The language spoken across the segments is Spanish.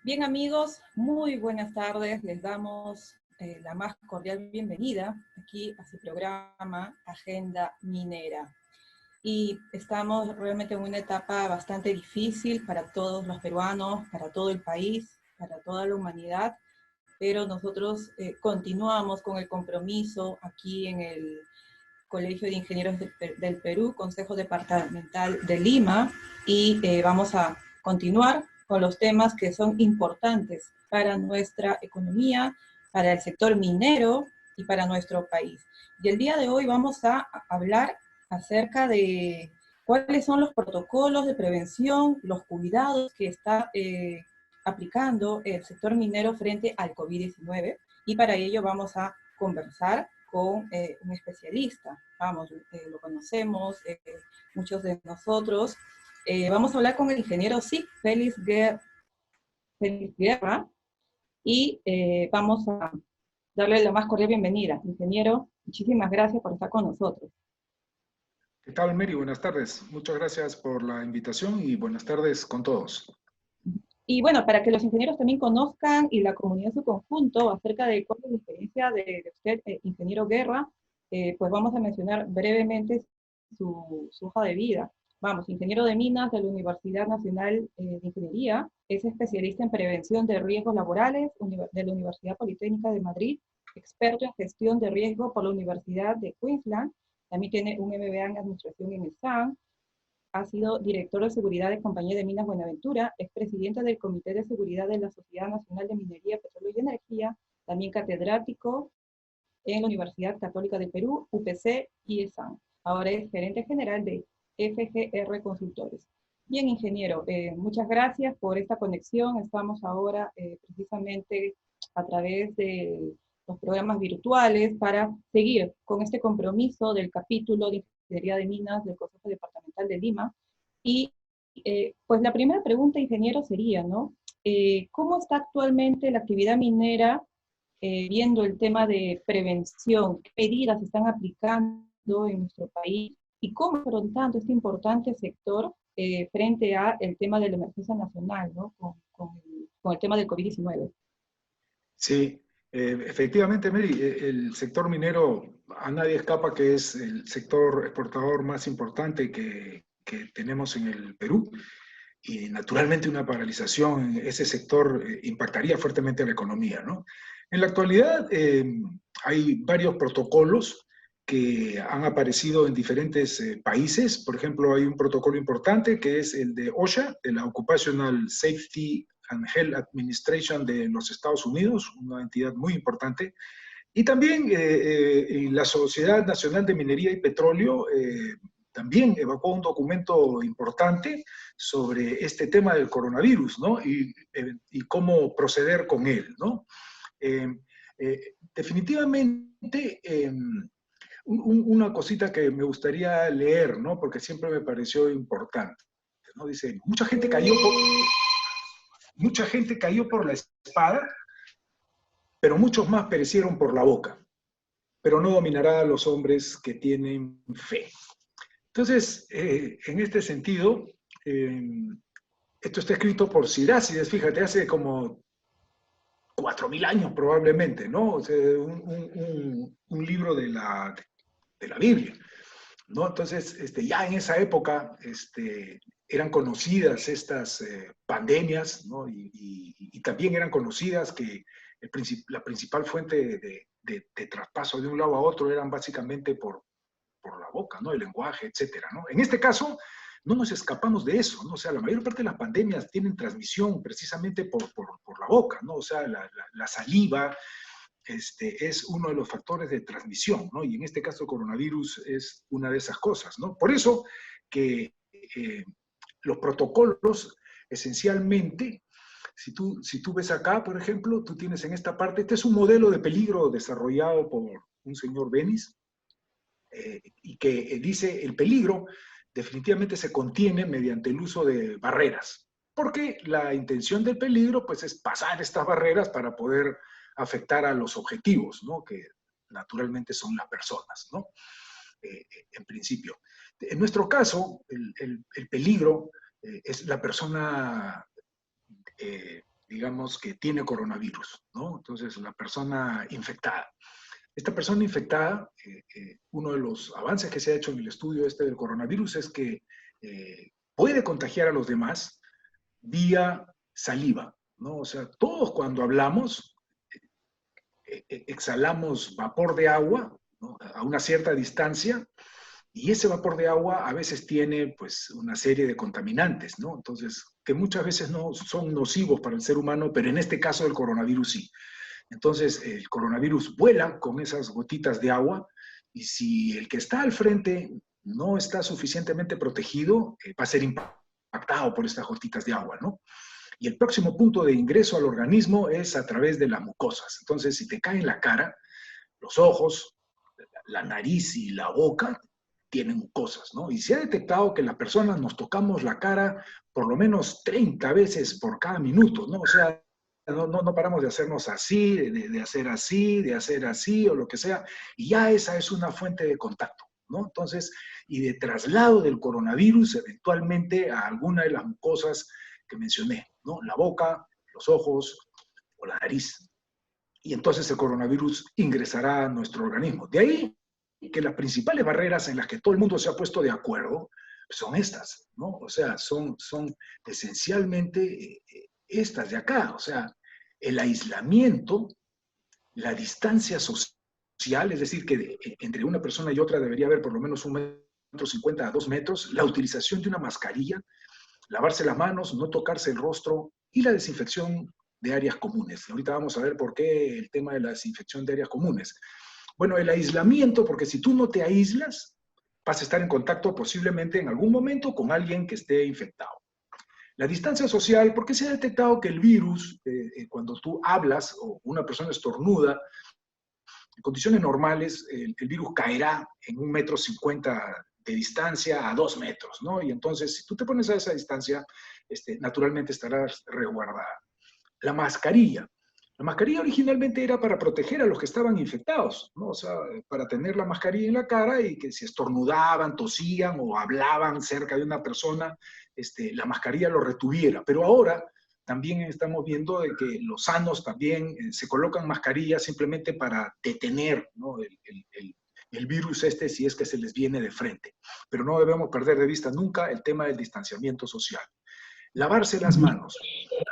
Bien amigos, muy buenas tardes. Les damos la más cordial bienvenida aquí a su programa Agenda Minera. Y estamos realmente en una etapa bastante difícil para todos los peruanos, para todo el país, para toda la humanidad, pero nosotros continuamos con el compromiso aquí en el Colegio de Ingenieros del Perú, Consejo Departamental de Lima, y vamos a continuar con los temas que son importantes para nuestra economía, para el sector minero y para nuestro país. Y el día de hoy vamos a hablar acerca de cuáles son los protocolos de prevención, los cuidados que está aplicando el sector minero frente al COVID-19, y para ello vamos a conversar con un especialista. Vamos, lo conocemos, muchos de nosotros. Vamos a hablar con el ingeniero SIC, Félix Guerra, y vamos a darle la más cordial bienvenida. Ingeniero, muchísimas gracias por estar con nosotros. ¿Qué tal, Mary? Buenas tardes. Muchas gracias por la invitación y buenas tardes con todos. Y bueno, para que los ingenieros también conozcan y la comunidad en su conjunto acerca de cuál es la experiencia de usted, ingeniero Guerra, pues vamos a mencionar brevemente su hoja de vida. Vamos, ingeniero de minas de la Universidad Nacional de Ingeniería, es especialista en prevención de riesgos laborales de la Universidad Politécnica de Madrid, experto en gestión de riesgo por la Universidad de Queensland, también tiene un MBA en administración en el SAN, ha sido director de seguridad de Compañía de Minas Buenaventura, es presidente del Comité de Seguridad de la Sociedad Nacional de Minería, Petróleo y Energía, también catedrático en la Universidad Católica del Perú, UPC y ESAN. Ahora es gerente general de FGR Consultores. Bien, ingeniero, muchas gracias por esta conexión. Estamos ahora precisamente a través de los programas virtuales para seguir con este compromiso del capítulo de Ingeniería de Minas del Consejo Departamental de Lima. Y pues la primera pregunta, ingeniero, sería, ¿no? ¿Cómo está actualmente la actividad minera viendo el tema de prevención? ¿Qué medidas se están aplicando en nuestro país? ¿Y cómo afrontando este importante sector frente a el tema de la emergencia nacional, ¿no? Con el tema del COVID-19? Sí, efectivamente, Mary, el sector minero a nadie escapa que es el sector exportador más importante que tenemos en el Perú. Y naturalmente una paralización en ese sector impactaría fuertemente a la economía, ¿no? En la actualidad hay varios protocolos que han aparecido en diferentes países. Por ejemplo, hay un protocolo importante que es el de OSHA, de la Occupational Safety and Health Administration de los Estados Unidos, una entidad muy importante. Y también la Sociedad Nacional de Minería y Petróleo también evacuó un documento importante sobre este tema del coronavirus, ¿no? Y cómo proceder con él, ¿no? Definitivamente, una cosita que me gustaría leer, ¿no? Porque siempre me pareció importante, ¿no? Dice, mucha gente cayó por la espada, pero muchos más perecieron por la boca. Pero no dominará a los hombres que tienen fe. Entonces, en este sentido, esto está escrito por Sirácides, fíjate, hace como 4000 años probablemente, ¿no? O sea, un libro de la Biblia, ¿no? Entonces, ya en esa época eran conocidas estas pandemias, ¿no? Y también eran conocidas que la principal fuente de traspaso de un lado a otro eran básicamente por la boca, ¿no? El lenguaje, etcétera, ¿no? En este caso, no nos escapamos de eso, ¿no? O sea, la mayor parte de las pandemias tienen transmisión precisamente por la boca, ¿no? O sea, la saliva es uno de los factores de transmisión, ¿no? Y en este caso el coronavirus es una de esas cosas, ¿no? Por eso que los protocolos, esencialmente, si tú ves acá, por ejemplo, tú tienes en esta parte, este es un modelo de peligro desarrollado por un señor Benis, y que dice el peligro definitivamente se contiene mediante el uso de barreras, porque la intención del peligro pues es pasar estas barreras para poder afectar a los objetivos, ¿no? Que naturalmente son las personas, ¿no? En principio. En nuestro caso, el peligro es la persona digamos, que tiene coronavirus, ¿no? Entonces, la persona infectada. Esta persona infectada, uno de los avances que se ha hecho en el estudio este del coronavirus es que puede contagiar a los demás vía saliva, ¿no? O sea, todos cuando hablamos, exhalamos vapor de agua, ¿no? A una cierta distancia, y ese vapor de agua a veces tiene pues una serie de contaminantes, ¿no? Entonces, que muchas veces no son nocivos para el ser humano, pero en este caso el coronavirus sí. Entonces, el coronavirus vuela con esas gotitas de agua y si el que está al frente no está suficientemente protegido, va a ser impactado por estas gotitas de agua, ¿no? Y el próximo punto de ingreso al organismo es a través de las mucosas. Entonces, si te cae en la cara, los ojos, la nariz y la boca tienen mucosas, ¿no? Y se ha detectado que las personas nos tocamos la cara por lo menos 30 veces por cada minuto, ¿no? O sea, no paramos de hacernos así, de hacer así, de hacer así o lo que sea, y ya esa es una fuente de contacto, ¿no? Entonces, y de traslado del coronavirus eventualmente a alguna de las mucosas que mencioné, ¿no? La boca, los ojos o la nariz. Y entonces el coronavirus ingresará a nuestro organismo. De ahí que las principales barreras en las que todo el mundo se ha puesto de acuerdo son estas, ¿no? O sea, son esencialmente estas de acá, o sea, el aislamiento, la distancia social, es decir, que entre una persona y otra debería haber por lo menos 1,50 m a 2 metros, la utilización de una mascarilla, lavarse las manos, no tocarse el rostro y la desinfección de áreas comunes. Ahorita vamos a ver por qué el tema de la desinfección de áreas comunes. Bueno, el aislamiento, porque si tú no te aíslas, vas a estar en contacto posiblemente en algún momento con alguien que esté infectado. La distancia social, porque se ha detectado que el virus, cuando tú hablas o una persona estornuda, en condiciones normales, el virus caerá en 1,50 m de distancia a 2 metros, ¿no? Y entonces, si tú te pones a esa distancia, naturalmente estarás resguardada. La mascarilla. La mascarilla originalmente era para proteger a los que estaban infectados, ¿no? O sea, para tener la mascarilla en la cara y que si estornudaban, tosían o hablaban cerca de una persona, la mascarilla lo retuviera. Pero ahora también estamos viendo de que los sanos también se colocan mascarillas simplemente para detener, ¿no? el virus si es que se les viene de frente. Pero no debemos perder de vista nunca el tema del distanciamiento social. Lavarse las manos.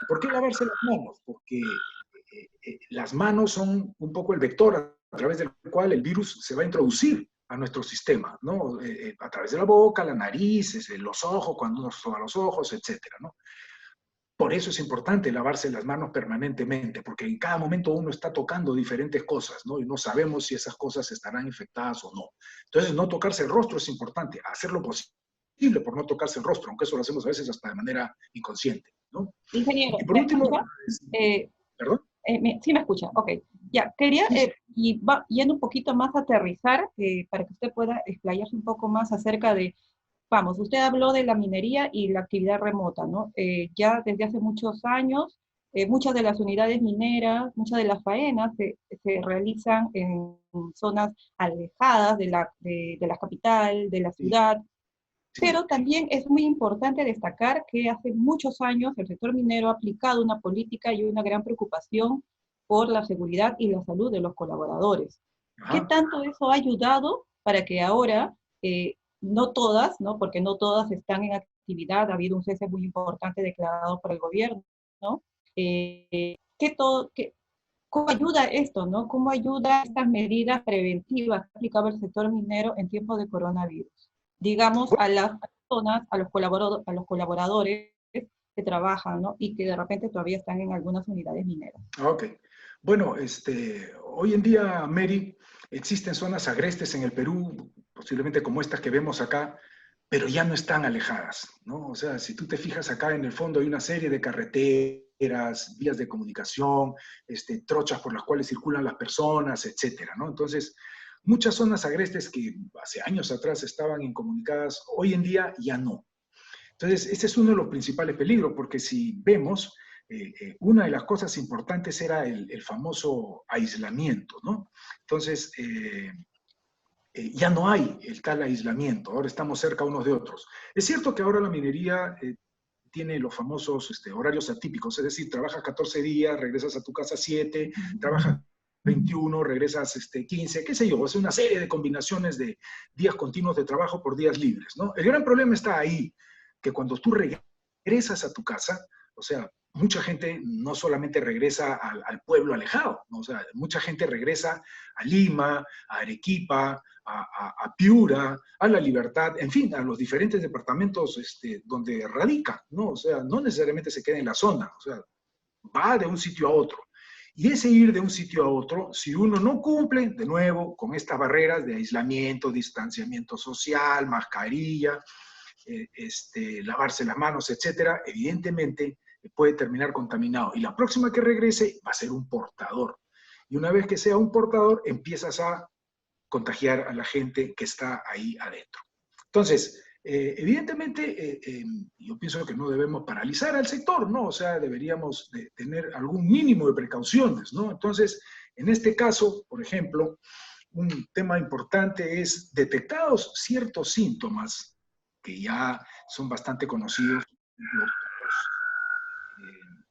¿Por qué lavarse las manos? Porque las manos son un poco el vector a través del cual el virus se va a introducir a nuestro sistema, ¿no? A través de la boca, la nariz, los ojos, cuando uno se toca los ojos, etcétera, ¿no? Por eso es importante lavarse las manos permanentemente, porque en cada momento uno está tocando diferentes cosas, ¿no? Y no sabemos si esas cosas estarán infectadas o no. Entonces, no tocarse el rostro es importante, hacer lo posible por no tocarse el rostro, aunque eso lo hacemos a veces hasta de manera inconsciente, ¿no? Ingeniero, Y por ¿me último, escucha? ¿perdón? Sí me escucha, ok. Ya, quería, Sí, sí. y va yendo un poquito más a aterrizar, para que usted pueda explayarse un poco más acerca de, vamos, usted habló de la minería y la actividad remota, ¿no? Ya desde hace muchos años, muchas de las unidades mineras, muchas de las faenas se realizan en zonas alejadas de la capital, de la Sí, ciudad, sí. pero también es muy importante destacar que hace muchos años el sector minero ha aplicado una política y una gran preocupación por la seguridad y la salud de los colaboradores. ¿Qué Ajá. tanto eso ha ayudado para que ahora, no todas, ¿no? Porque no todas están en actividad, ha habido un cese muy importante declarado por el gobierno, ¿no? ¿Cómo ayuda esto, ¿no? ¿Cómo ayuda estas medidas preventivas que ha aplicado el sector minero en tiempos de coronavirus? Digamos, a las personas, a los colaboradores que trabajan, ¿no? Y que de repente todavía están en algunas unidades mineras. Ok. Bueno, hoy en día, Mary, existen zonas agrestes en el Perú, posiblemente como estas que vemos acá, pero ya no están alejadas, ¿no? O sea, si tú te fijas acá en el fondo hay una serie de carreteras, vías de comunicación, trochas por las cuales circulan las personas, etcétera, ¿no? Entonces, muchas zonas agrestes que hace años atrás estaban incomunicadas, hoy en día ya no. Entonces, ese es uno de los principales peligros, porque si vemos, una de las cosas importantes era el famoso aislamiento, ¿no? Entonces, ya no hay el tal aislamiento, ahora estamos cerca unos de otros. Es cierto que ahora la minería tiene los famosos horarios atípicos, es decir, trabajas 14 días, regresas a tu casa 7, trabajas 21, regresas 15, qué sé yo, es una serie de combinaciones de días continuos de trabajo por días libres, ¿no? El gran problema está ahí, que cuando tú regresas a tu casa, o sea, mucha gente no solamente regresa al pueblo alejado, ¿no? O sea, mucha gente regresa a Lima, a Arequipa, a Piura, a La Libertad, en fin, a los diferentes departamentos donde radica, ¿no? O sea, no necesariamente se queda en la zona, o sea, va de un sitio a otro. Y ese ir de un sitio a otro, si uno no cumple, de nuevo, con estas barreras de aislamiento, distanciamiento social, mascarilla, lavarse las manos, etcétera, evidentemente puede terminar contaminado. Y la próxima que regrese va a ser un portador. Y una vez que sea un portador, empiezas a contagiar a la gente que está ahí adentro. Entonces, evidentemente, yo pienso que no debemos paralizar al sector, ¿no? O sea, deberíamos de tener algún mínimo de precauciones, ¿no? Entonces, en este caso, por ejemplo, un tema importante es detectados ciertos síntomas que ya son bastante conocidos,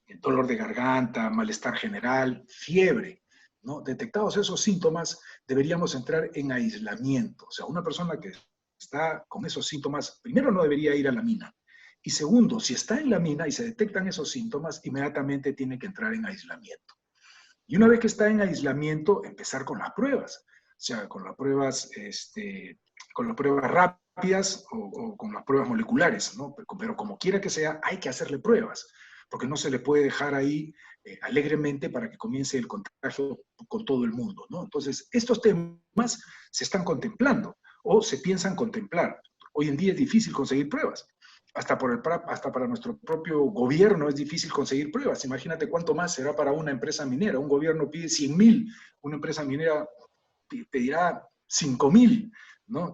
el dolor de garganta, malestar general, fiebre, ¿no? Detectados esos síntomas, deberíamos entrar en aislamiento. O sea, una persona que está con esos síntomas, primero no debería ir a la mina. Y segundo, si está en la mina y se detectan esos síntomas, inmediatamente tiene que entrar en aislamiento. Y una vez que está en aislamiento, empezar con las pruebas. O sea, con las pruebas rápidas o con las pruebas moleculares, ¿no? Pero como quiera que sea, hay que hacerle pruebas, porque no se le puede dejar ahí alegremente para que comience el contagio con todo el mundo, ¿no? Entonces, estos temas se están contemplando o se piensan contemplar. Hoy en día es difícil conseguir pruebas. Hasta para nuestro propio gobierno es difícil conseguir pruebas. Imagínate cuánto más será para una empresa minera. Un gobierno pide 100.000, una empresa minera pedirá 5.000, ¿no?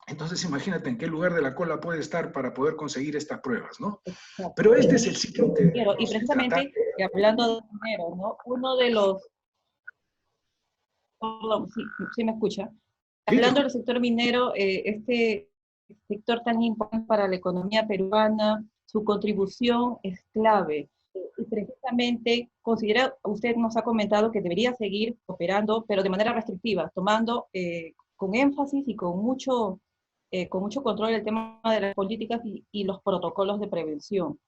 Entonces imagínate en qué lugar de la cola puede estar para poder conseguir estas pruebas, ¿no? Exacto. Pero este es el ciclo que Y se trata. precisamente, hablando de dinero, ¿no? Uno de los, perdón, sí, sí me escucha. Sí, Hablando del sector minero, este sector tan importante para la economía peruana, su contribución es clave. Y precisamente, usted nos ha comentado que debería seguir operando, pero de manera restrictiva, tomando con énfasis y con mucho control el tema de las políticas y los protocolos de prevención.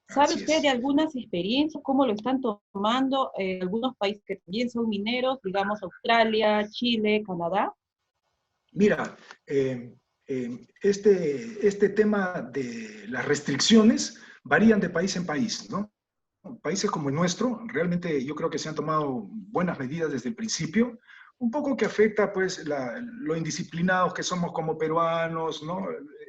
¿Sabe así usted de es. algunas experiencias, cómo lo están tomando algunos países que también son mineros, digamos Australia, Chile, Canadá? Mira, este tema de las restricciones varían de país en país, ¿no? Países como el nuestro, realmente yo creo que se han tomado buenas medidas desde el principio, un poco que afecta pues lo indisciplinados que somos como peruanos, ¿no?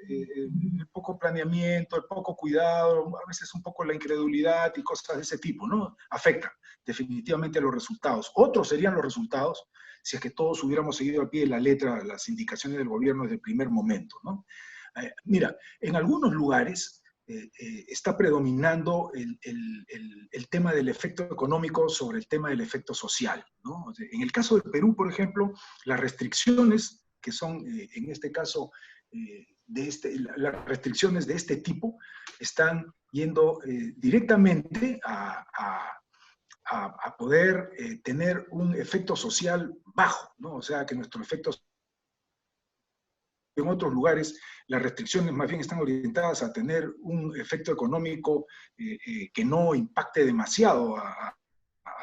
El poco planeamiento, el poco cuidado, a veces un poco la incredulidad y cosas de ese tipo, ¿no? Afectan definitivamente a los resultados. Otros serían los resultados si es que todos hubiéramos seguido al pie de la letra las indicaciones del gobierno desde el primer momento, ¿no? Mira, en algunos lugares está predominando el tema del efecto económico sobre el tema del efecto social, ¿no? En el caso de Perú, por ejemplo, las restricciones que son, en este caso, las restricciones de este tipo están yendo directamente a poder tener un efecto social bajo, ¿no? O sea, que nuestro efecto en otros lugares las restricciones más bien están orientadas a tener un efecto económico que no impacte demasiado a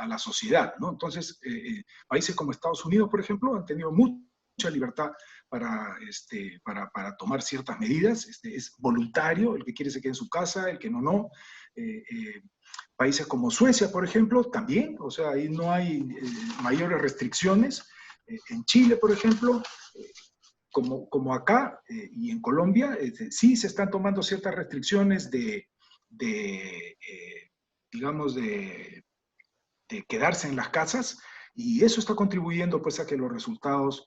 la sociedad, ¿no? Entonces, países como Estados Unidos, por ejemplo, han tenido mucha libertad para tomar ciertas medidas. Es voluntario, el que quiere se queda en su casa, el que no, no. Países como Suecia, por ejemplo, también, o sea, ahí no hay mayores restricciones. En Chile, por ejemplo, como acá y en Colombia, sí se están tomando ciertas restricciones digamos, de quedarse en las casas, y eso está contribuyendo pues a que los resultados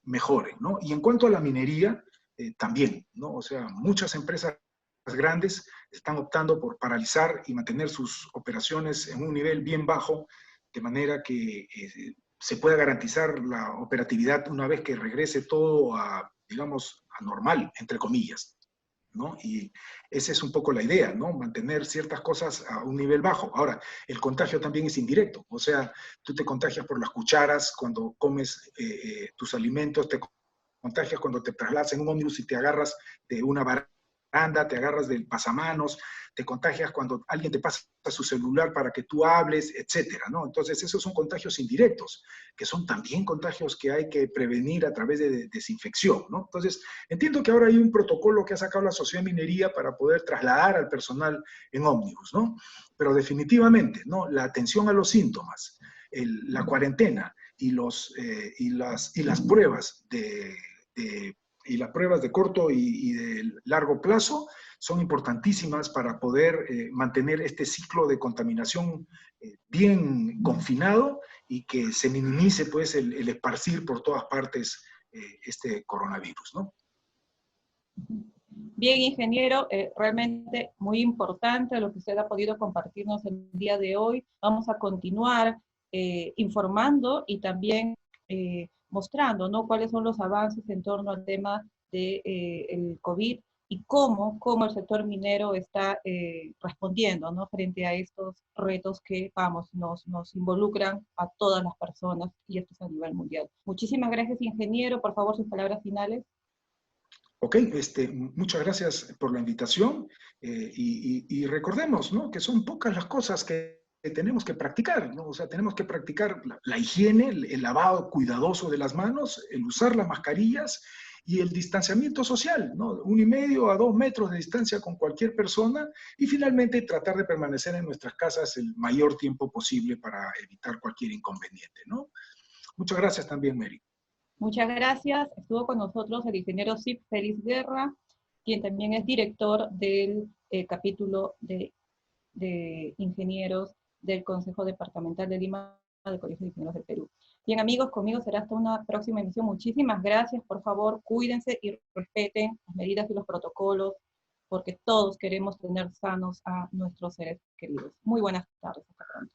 mejoren, ¿no? Y en cuanto a la minería, también, ¿no? O sea, muchas empresas grandes están optando por paralizar y mantener sus operaciones en un nivel bien bajo, de manera que se pueda garantizar la operatividad una vez que regrese todo a, digamos, a normal, entre comillas. ¿no? Y esa es un poco la idea, ¿no? Mantener ciertas cosas a un nivel bajo. Ahora, el contagio también es indirecto, o sea, tú te contagias por las cucharas cuando comes tus alimentos, te contagias cuando te trasladas en un ómnibus y te agarras de una baranda, te agarras del pasamanos, te contagias cuando alguien te pasa su celular para que tú hables, etcétera, ¿no? Entonces, esos son contagios indirectos, que son también contagios que hay que prevenir a través de desinfección, ¿no? Entonces, entiendo que ahora hay un protocolo que ha sacado la Sociedad de Minería para poder trasladar al personal en ómnibus, ¿no? Pero definitivamente, ¿no? La atención a los síntomas, la cuarentena y las pruebas y las pruebas de corto y de largo plazo son importantísimas para poder mantener este ciclo de contaminación bien confinado y que se minimice pues el esparcir por todas partes este coronavirus, ¿no? Bien, ingeniero, realmente muy importante lo que usted ha podido compartirnos el día de hoy. Vamos a continuar informando y también mostrando, ¿no?, cuáles son los avances en torno al tema del el COVID y cómo el sector minero está respondiendo, ¿no?, frente a estos retos que, vamos, nos involucran a todas las personas, y esto es a nivel mundial. Muchísimas gracias, ingeniero. Por favor, sus palabras finales. Ok, muchas gracias por la invitación y recordemos, ¿no?, que son pocas las cosas que tenemos que practicar, ¿no? O sea, tenemos que practicar la higiene, el lavado cuidadoso de las manos, el usar las mascarillas y el distanciamiento social, ¿no? 1,5 a 2 metros de distancia con cualquier persona y finalmente tratar de permanecer en nuestras casas el mayor tiempo posible para evitar cualquier inconveniente, ¿no? Muchas gracias también, Mary. Muchas gracias. Estuvo con nosotros el ingeniero Sip Félix Guerra, quien también es director del capítulo de ingenieros del Consejo Departamental de Lima del Colegio de Ingenieros del Perú. Bien, amigos, conmigo será hasta una próxima emisión. Muchísimas gracias. Por favor, cuídense y respeten las medidas y los protocolos, porque todos queremos tener sanos a nuestros seres queridos. Muy buenas tardes. Hasta pronto.